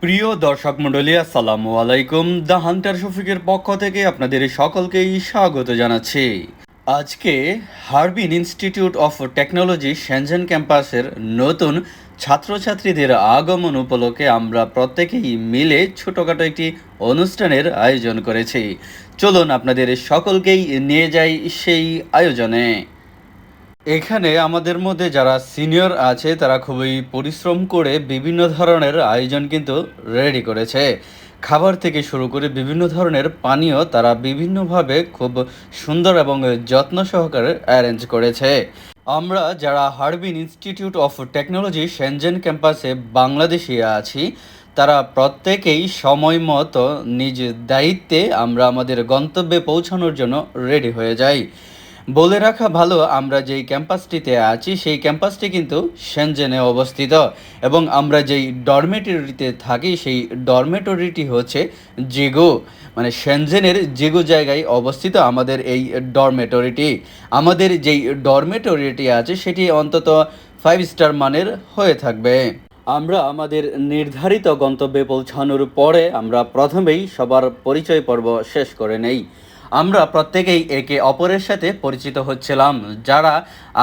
প্রিয় দর্শক মণ্ডলী, আসসালামু আলাইকুম। দ্য হান্টার শফিকের পক্ষ থেকে আপনাদের সকলকেই স্বাগত জানাচ্ছি। আজকে Harbin Institute of Technology Shenzhen ক্যাম্পাসের নতুন ছাত্রছাত্রীদের আগমন উপলক্ষে আমরা প্রত্যেকেই মিলে ছোটোখাটো একটি অনুষ্ঠানের আয়োজন করেছি। চলুন আপনাদের সকলকেই নিয়ে যাই সেই আয়োজনে। এখানে আমাদের মধ্যে যারা সিনিয়র আছে তারা খুবই পরিশ্রম করে বিভিন্ন ধরনের আয়োজন কিন্তু রেডি করেছে। খাবার থেকে শুরু করে বিভিন্ন ধরনের পানীয় তারা বিভিন্নভাবে খুব সুন্দর এবং যত্ন সহকারে অ্যারেঞ্জ করেছে। আমরা যারা Harbin Institute of Technology Shenzhen ক্যাম্পাসে বাংলাদেশি আছি তারা প্রত্যেকেই সময় মতো নিজ দায়িত্বে আমরা আমাদের গন্তব্যে পৌঁছানোর জন্য রেডি হয়ে যাই। বলে রাখা ভালো, আমরা যেই ক্যাম্পাসটিতে আছি সেই ক্যাম্পাসটি কিন্তু শেনজেনে অবস্থিত এবং আমরা যেই ডরমেটরিতে থাকি সেই ডরমেটরিটি হচ্ছে জিগু, মানে শেনজেনের জিগু জায়গায় অবস্থিত আমাদের এই ডরমেটরিটি। আমাদের যেই ডরমেটরিটি আছে সেটি অন্তত 5 স্টার মানের হয়ে থাকবে। আমরা আমাদের নির্ধারিত গন্তব্যে পৌঁছানোর পরে আমরা প্রথমেই সবার পরিচয় পর্ব শেষ করে নেই। আমরা প্রত্যেকেই একে অপরের সাথে পরিচিত হচ্ছিলাম। যারা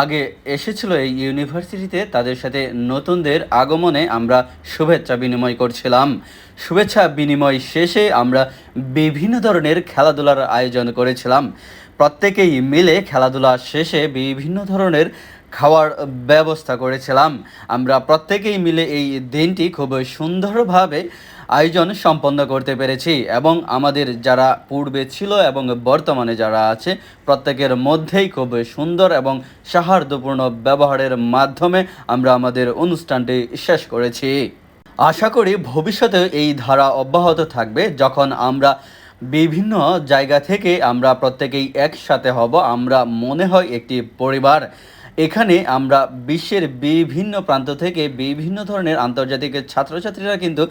আগে এসেছিল এই ইউনিভার্সিটিতে তাদের সাথে নতুনদের আগমনে আমরা শুভেচ্ছা বিনিময় করছিলাম। শুভেচ্ছা বিনিময় শেষে আমরা বিভিন্ন ধরনের খেলাধুলার আয়োজন করেছিলাম। প্রত্যেকেই মিলে খেলাধুলা শেষে বিভিন্ন ধরনের খাওয়ার ব্যবস্থা করেছিলাম। আমরা প্রত্যেকেই মিলে এই দিনটি খুব সুন্দরভাবে আয়োজন সম্পন্ন করতে পেরেছি এবং আমাদের যারা পূর্বে ছিল এবং বর্তমানে যারা আছে প্রত্যেকের মধ্যেই খুব সুন্দর এবং সৌহার্দ্যপূর্ণ ব্যবহারের মাধ্যমে আমরা আমাদের অনুষ্ঠানটি শেষ করেছি। আশা করি ভবিষ্যতে এই ধারা অব্যাহত থাকবে। যখন আমরা বিভিন্ন জায়গা থেকে আমরা প্রত্যেকেই একসাথে হব, আমরা মনে হয় একটি পরিবার। এখানে আমরা বিশ্বের বিভিন্ন প্রান্ত থেকে বিভিন্ন ধরনের আন্তর্জাতিক ছাত্রছাত্রীরা কিন্তু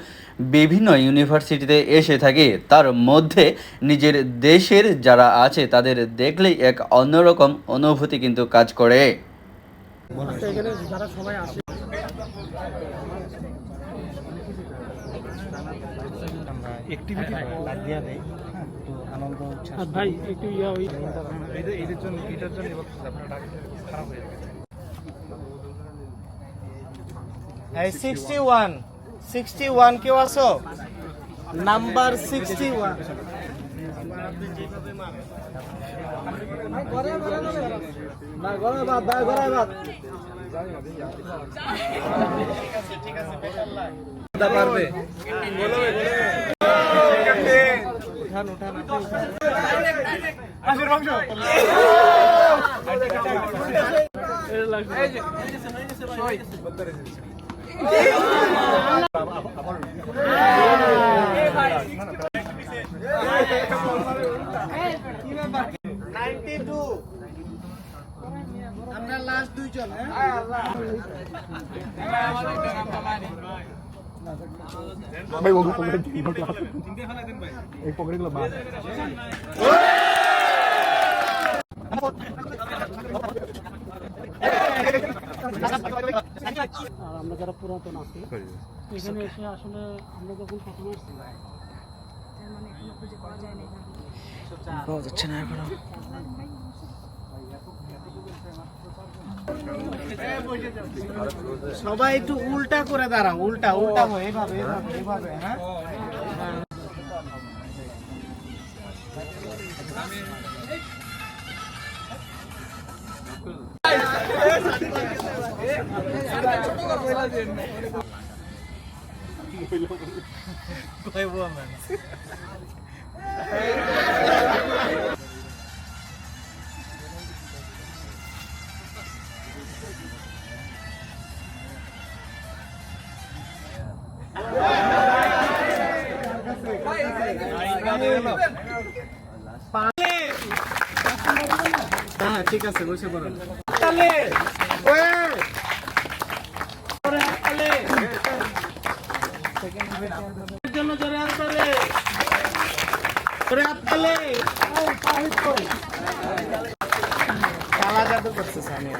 বিভিন্ন ইউনিভার্সিটিতে এসে থাকে। তার মধ্যে নিজের দেশের যারা আছে তাদের দেখলেই এক অন্যরকম অনুভূতি কিন্তু কাজ করে। অ্যাক্টিভিটি লাগ দিয়া দেয়, হ্যাঁ, তো আনন্দ উচ্ছ্বাস ভাই একটু ইয়া ওই এদের জন্য এটার জন্য আপনার ডাক খারাপ হয়ে যাবে। এই 61 কেউ আছো? নাম্বার 61 পারবে। আমরা লাস্ট দুইজন, ভাই ওগুলো এই পকেটগুলো বাদ। আর আমরা যারা পুরাতন আছি এখানে এসে আসলে আমরা যখন প্রথমে আসছি পাওয়া যাচ্ছে না এখনো। সবাই একটু উল্টা করে দাঁড়াও, উল্টা উল্টা হয়ে এভাবে এভাবে এভাবে, হ্যাঁ। হ্যাঁ ঠিক আছে, বসে পড়ুন। জন্য জোরে হাত তালে, জোরে হাত তালে। কালা জাদু করছে সামিয়া।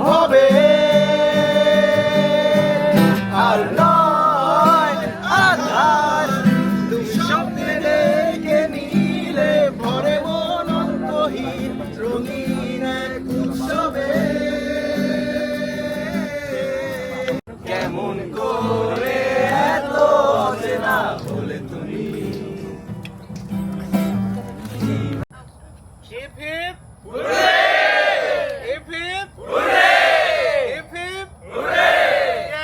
হবে আর নয় আধার তুমি স্বপ্নে দেখে নিলে ভরে মন অন্তহীন রঙিন এক উৎসবে কেমন করে এত চেনা বলে তুমি হিপ হিপ